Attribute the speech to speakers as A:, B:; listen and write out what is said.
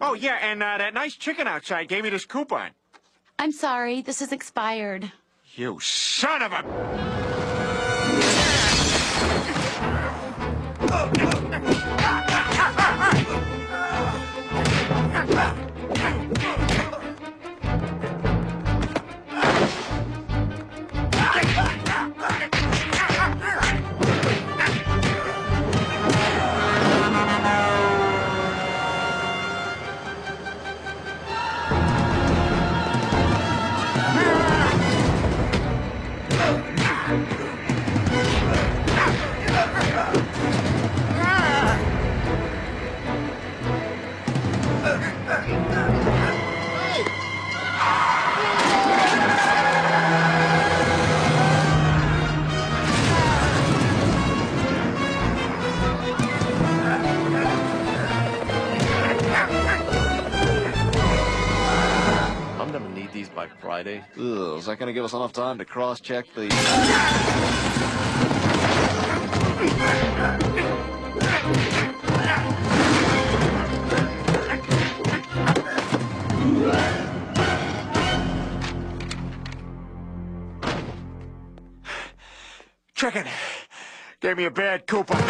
A: Oh, yeah, and that nice chicken outside gave me this coupon.
B: I'm sorry, this is expired.
A: You son of a...
C: I'm gonna need these by Friday.
D: Ugh, is that going to give us enough time to cross-check the...
A: Chicken gave me a bad coupon.